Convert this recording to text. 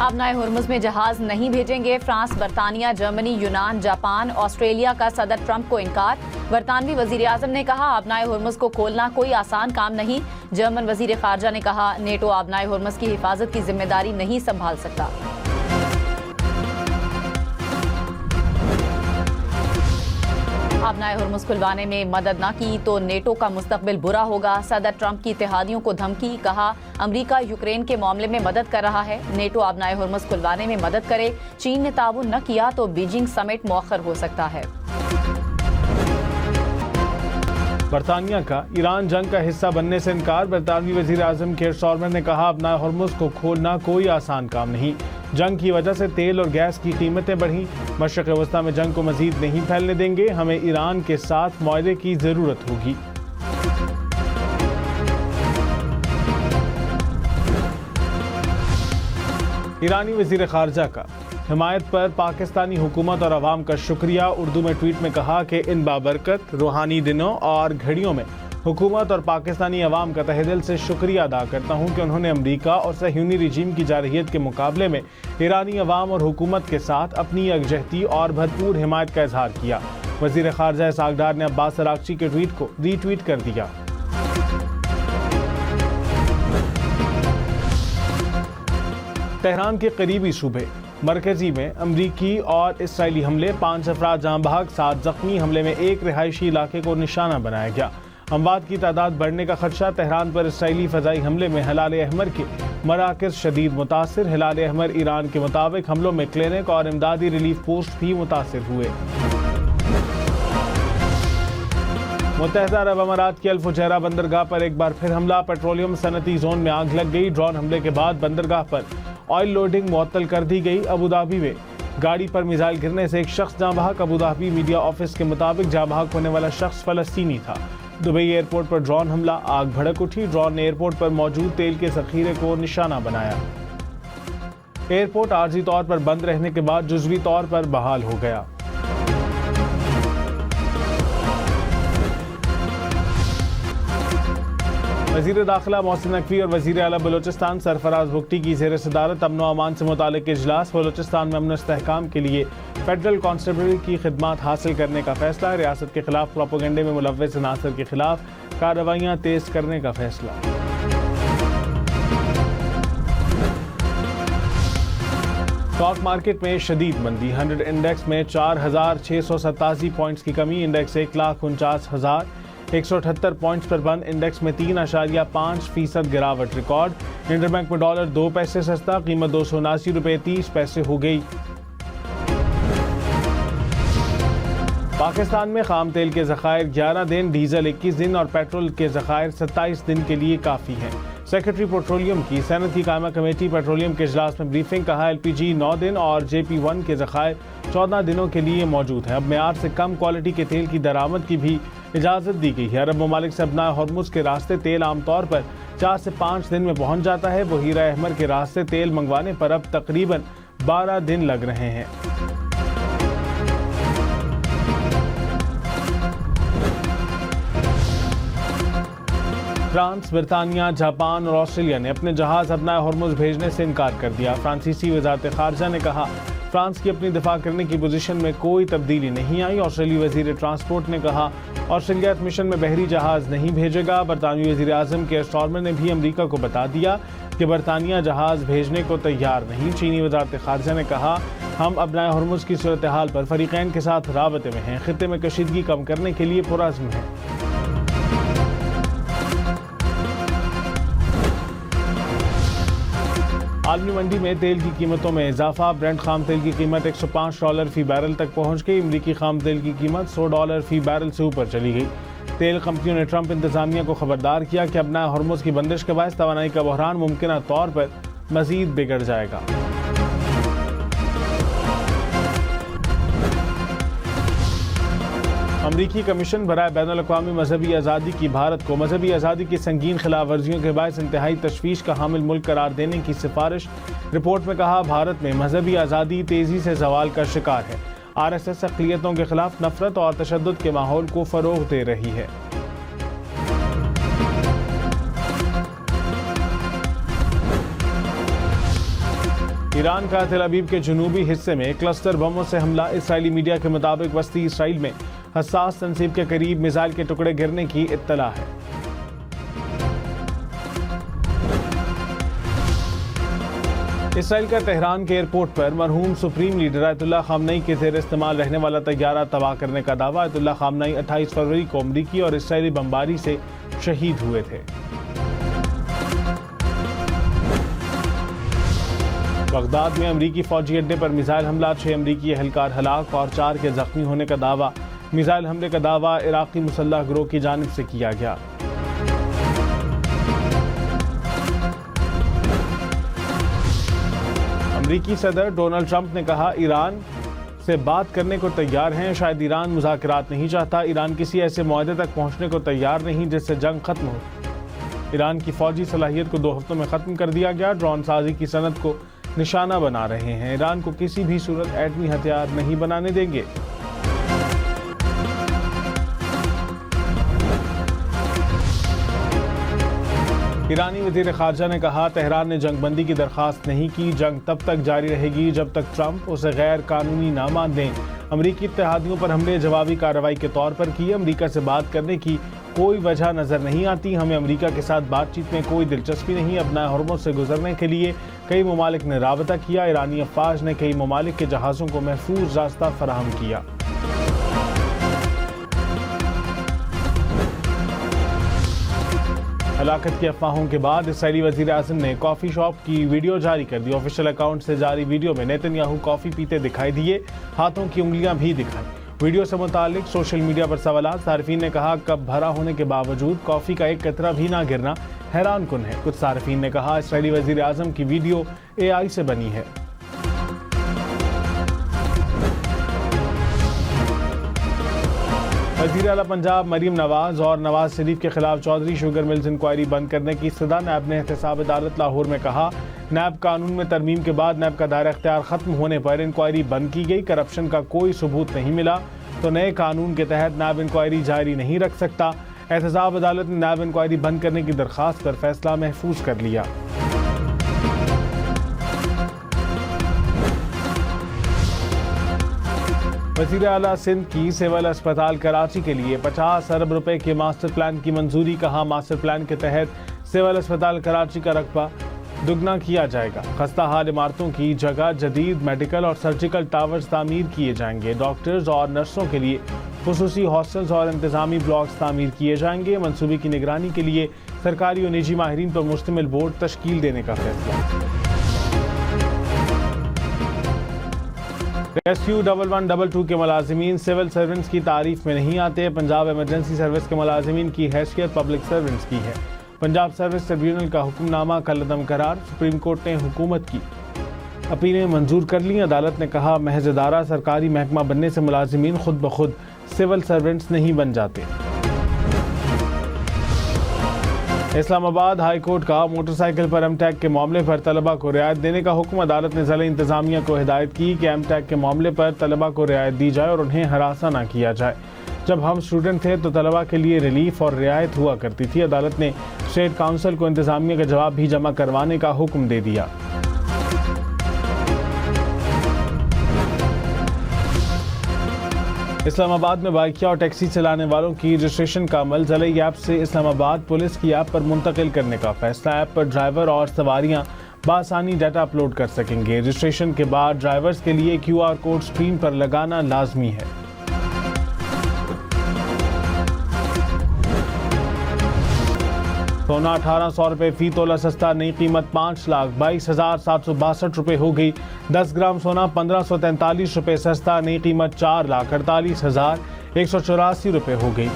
آبنائے ہرمز میں جہاز نہیں بھیجیں گے فرانس، برطانیہ، جرمنی، یونان، جاپان، آسٹریلیا کا صدر ٹرمپ کو انکار۔ برطانوی وزیر اعظم نے کہا آبنائے ہرمز کو کھولنا کوئی آسان کام نہیں۔ جرمن وزیر خارجہ نے کہا نیٹو آبنائے ہرمز کی حفاظت کی ذمہ داری نہیں سنبھال سکتا۔ آبنائے ہرمز کھلوانے میں مدد نہ کی تو نیٹو کا مستقبل برا ہوگا۔ صدر ٹرمپ کی اتحادیوں کو دھمکی، کہا امریکہ یوکرین کے معاملے میں مدد کر رہا ہے، نیٹو آبنائے ہرمز کھلوانے میں مدد کرے۔ چین نے تعاون نہ کیا تو بیجنگ سمٹ مؤخر ہو سکتا ہے۔ برطانیہ کا ایران جنگ کا حصہ بننے سے انکار۔ برطانوی وزیر اعظم کیئر سٹارمر نے کہا آبنائے ہرمز کو کھولنا کوئی آسان کام نہیں۔ جنگ کی وجہ سے تیل اور گیس کی قیمتیں بڑھیں، مشرق وسطیٰ میں جنگ کو مزید نہیں پھیلنے دیں گے، ہمیں ایران کے ساتھ معاہدے کی ضرورت ہوگی۔ ایرانی وزیر خارجہ کا حمایت پر پاکستانی حکومت اور عوام کا شکریہ۔ اردو میں ٹویٹ میں کہا کہ ان بابرکت روحانی دنوں اور گھڑیوں میں حکومت اور پاکستانی عوام کا تہہ دل سے شکریہ ادا کرتا ہوں کہ انہوں نے امریکہ اور صہیونی رجیم کی جارحیت کے مقابلے میں ایرانی عوام اور حکومت کے ساتھ اپنی یکجہتی اور بھرپور حمایت کا اظہار کیا۔ وزیر خارجہ اسحاق ڈار نے عباس اراغچی کے ٹویٹ کو ری ٹویٹ کر دیا۔ تہران کے قریبی صوبے مرکزی میں امریکی اور اسرائیلی حملے، 5 افراد جاں بحق 7 زخمی۔ حملے میں ایک رہائشی علاقے کو نشانہ بنایا گیا۔ اموات کی تعداد بڑھنے کا خدشہ۔ تہران پر اسرائیلی فضائی حملے میں ہلال احمر کے مراکز شدید متاثر۔ ہلال احمر ایران کے مطابق حملوں میں کلینک اور امدادی ریلیف پوسٹ بھی متاثر ہوئے۔ متحدہ عرب امارات کی الفجیرہ بندرگاہ پر ایک بار پھر حملہ، پیٹرولیم صنعتی زون میں آگ لگ گئی۔ ڈرون حملے کے بعد بندرگاہ پر آئل لوڈنگ معطل کر دی گئی۔ ابوظہبی میں گاڑی پر میزائل گرنے سے ایک شخص جاں بحق۔ ابوظہبی میڈیا آفس کے مطابق جاں بحق ہونے والا شخص فلسطینی تھا۔ دبئی ایئرپورٹ پر ڈرون حملہ، آگ بھڑک اٹھی۔ ڈرون نے ایئرپورٹ پر موجود تیل کے ذخیرے کو نشانہ بنایا۔ ایئرپورٹ عارضی طور پر بند رہنے کے بعد جزوی طور پر بحال ہو گیا۔ وزیر داخلہ محسن نقوی اور وزیر اعلیٰ بلوچستان سرفراز بگٹی کی زیر صدارت امن و امان سے متعلق اجلاس۔ بلوچستان میں امن و استحکام کے لیے فیڈرل کانسٹیبلری کی خدمات حاصل کرنے کا فیصلہ۔ ریاست کے خلاف پروپیگنڈے میں ملوث عناصر کے خلاف کارروائیاں تیز کرنے کا فیصلہ۔ اسٹاک مارکیٹ میں شدید مندی، 100 انڈیکس میں 4687 پوائنٹس کی کمی، انڈیکس 1,49,178 پوائنٹس پر بند، انڈیکس میں 3.5% گراوٹ ریکارڈ۔ انٹر بینک میں ڈالر 2 پیسے سستا، قیمت 279 روپے 30 پیسے ہو گئی۔ پاکستان میں خام تیل کے ذخائر 11 دن، ڈیزل 21 دن اور پیٹرول کے ذخائر 27 دن کے لیے کافی ہیں۔ سیکرٹری پیٹرولیم کی سینٹ کی قائمہ کمیٹی پیٹرولیم کے اجلاس میں بریفنگ، کہا LPG 9 دن اور JP1 کے ذخائر 14 دنوں کے لیے موجود ہیں۔ اب معیار سے کم کوالٹی کے تیل کی درآمد کی بھی اجازت دی گئی ہے۔ عرب ممالک سے ابنائے ہرمز کے راستے تیل عام طور پر 4 سے 5 دن میں پہنچ جاتا ہے، بحیرہ احمر کے راستے تیل منگوانے پر اب تقریباً 12 دن لگ رہے ہیں۔ فرانس، برطانیہ، جاپان اور آسٹریلیا نے اپنے جہاز ابنائے ہرمز بھیجنے سے انکار کر دیا۔ فرانسیسی وزارت خارجہ نے کہا فرانس کی اپنی دفاع کرنے کی پوزیشن میں کوئی تبدیلی نہیں آئی۔ آسٹریلی وزیر ٹرانسپورٹ نے کہا آسٹریلیا اس مشن میں بحری جہاز نہیں بھیجے گا۔ برطانوی وزیر اعظم کیئر سٹارمر نے بھی امریکہ کو بتا دیا کہ برطانیہ جہاز بھیجنے کو تیار نہیں۔ چینی وزارت خارجہ نے کہا ہم ابنائے ہرمز کی صورتحال پر فریقین کے ساتھ رابطے میں ہیں، خطے میں کشیدگی کم کرنے کے لیے پرعزم ہیں۔ عالمی منڈی میں تیل کی قیمتوں میں اضافہ، برنٹ خام تیل کی قیمت $105 فی بیرل تک پہنچ گئی۔ امریکی خام تیل کی قیمت $100 فی بیرل سے اوپر چلی گئی۔ تیل کمپنیوں نے ٹرمپ انتظامیہ کو خبردار کیا کہ ابنائے ہرمز کی بندش کے باعث توانائی کا بحران ممکنہ طور پر مزید بگڑ جائے گا۔ امریکی کمیشن برائے بین الاقوامی مذہبی آزادی کی بھارت کو مذہبی آزادی کی سنگین خلاف ورزیوں کے باعث انتہائی تشویش کا حامل ملک قرار دینے کی سفارش۔ رپورٹ میں کہا بھارت میں مذہبی آزادی تیزی سے زوال کا شکار ہے۔ RSS اقلیتوں کے خلاف نفرت اور تشدد کے ماحول کو فروغ دے رہی ہے۔ ایران کا تل ابیب کے جنوبی حصے میں کلسٹر بموں سے حملہ. اسرائیلی میڈیا کے مطابق وسطی اسرائیل میں حساس تنصیب کے قریب میزائل کے ٹکڑے گرنے کی اطلاع ہے. اسرائیل کا تہران کے ایئرپورٹ پر مرحوم سپریم لیڈر آیت اللہ خامنئی کے زیر استعمال رہنے والا طیارہ تباہ کرنے کا دعویٰ. آیت اللہ خامنئی 28 فروری کو امریکی اور اسرائیلی بمباری سے شہید ہوئے تھے. بغداد میں امریکی فوجی اڈے پر میزائل حملہ. 6 امریکی اہلکار ہلاک اور 4 کے زخمی ہونے کا دعویٰ. میزائل حملے کا دعویٰ عراقی مسلح گروہ کی جانب سے کیا گیا. امریکی صدر ڈونلڈ ٹرمپ نے کہا ایران سے بات کرنے کو تیار ہیں. شاید ایران مذاکرات نہیں چاہتا. ایران کسی ایسے معاہدے تک پہنچنے کو تیار نہیں جس سے جنگ ختم ہو. ایران کی فوجی صلاحیت کو 2 ہفتوں میں ختم کر دیا گیا. ڈرون سازی کی صنعت کو نشانہ بنا رہے ہیں. ایران کو کسی بھی صورت ایٹمی ہتھیار نہیں بنانے دیں گے. ایرانی وزیر خارجہ نے کہا تہران نے جنگ بندی کی درخواست نہیں کی. جنگ تب تک جاری رہے گی جب تک ٹرمپ اسے غیر قانونی نہ مان دیں. امریکی اتحادیوں پر حملے جوابی کارروائی کے طور پر کی. امریکہ سے بات کرنے کی کوئی وجہ نظر نہیں آتی. ہمیں امریکہ کے ساتھ بات چیت میں کوئی دلچسپی نہیں. ابنائے ہرمز سے گزرنے کے لیے کئی ممالک نے رابطہ کیا. ایرانی افواج نے کئی ممالک کے جہازوں کو محفوظ راستہ فراہم کیا. ہلاکت کی افواہوں کے بعد اسرائیلی وزیر اعظم نے کافی شاپ کی ویڈیو جاری کر دی. آفیشیل اکاؤنٹ سے جاری ویڈیو میں نیتن یاہو کافی پیتے دکھائی دیے. ہاتھوں کی انگلیاں بھی دکھائیں. ویڈیو سے متعلق سوشل میڈیا پر سوالات. صارفین نے کہا کپ بھرا ہونے کے باوجود کافی کا ایک قطرہ بھی نہ گرنا حیران کن ہے. کچھ صارفین نے کہا اسرائیلی وزیر اعظم کی ویڈیو AI سے بنی ہے. وزیر اعلیٰ پنجاب مریم نواز اور نواز شریف کے خلاف چودھری شوگر ملز انکوائری بند کرنے کی استدعا. نیب نے احتساب عدالت لاہور میں کہا نیب قانون میں ترمیم کے بعد نیب کا دائرہ اختیار ختم ہونے پر انکوائری بند کی گئی. کرپشن کا کوئی ثبوت نہیں ملا تو نئے قانون کے تحت نیب انکوائری جاری نہیں رکھ سکتا. احتساب عدالت نے نیب انکوائری بند کرنے کی درخواست پر فیصلہ محفوظ کر لیا. وزیر اعلیٰ سندھ کی سول اسپتال کراچی کے لیے 50 ارب روپے کے ماسٹر پلان کی منظوری. کہا ماسٹر پلان کے تحت سول اسپتال کراچی کا رقبہ دگنا کیا جائے گا. خستہ حال عمارتوں کی جگہ جدید میڈیکل اور سرجیکل ٹاورز تعمیر کیے جائیں گے. ڈاکٹرز اور نرسوں کے لیے خصوصی ہاسٹلز اور انتظامی بلاکس تعمیر کیے جائیں گے. منصوبے کی نگرانی کے لیے سرکاری اور نجی ماہرین پر مشتمل بورڈ تشکیل دینے کا فیصلہ. ریسکیو 1122 کے ملازمین سول سرونٹس کی تعریف میں نہیں آتے. پنجاب ایمرجنسی سروس کے ملازمین کی حیثیت پبلک سرونٹس کی ہے. پنجاب سروس ٹریبیونل کا حکم نامہ کل عدم قرار. سپریم کورٹ نے حکومت کی اپیلیں منظور کر لیں. عدالت نے کہا محض ادارہ سرکاری محکمہ بننے سے ملازمین خود بخود سول سرونٹس نہیں بن جاتے. اسلام آباد ہائی کورٹ کا موٹر سائیکل پر ایم ٹیک کے معاملے پر طلبہ کو رعایت دینے کا حکم. عدالت نے ضلع انتظامیہ کو ہدایت کی کہ ایم ٹیک کے معاملے پر طلبہ کو رعایت دی جائے اور انہیں ہراساں نہ کیا جائے. جب ہم اسٹوڈنٹ تھے تو طلبہ کے لیے ریلیف اور رعایت ہوا کرتی تھی. عدالت نے اسٹیٹ کاؤنسل کو انتظامیہ کا جواب بھی جمع کروانے کا حکم دے دیا. اسلام آباد میں بائکیا اور ٹیکسی چلانے والوں کی رجسٹریشن کا عمل ضلعی ایپ سے اسلام آباد پولیس کی ایپ پر منتقل کرنے کا فیصلہ. ایپ پر ڈرائیور اور سواریاں بآسانی ڈیٹا اپلوڈ کر سکیں گے. رجسٹریشن کے بعد ڈرائیورز کے لیے QR کوڈ سکرین پر لگانا لازمی ہے. سونا 1800 روپے فی تولہ سستا. نئی قیمت 5,22,762 روپے ہو گئی. 10 گرام سونا 1543 روپے سستا. نئی قیمت 4,48,184 روپے ہو گئی.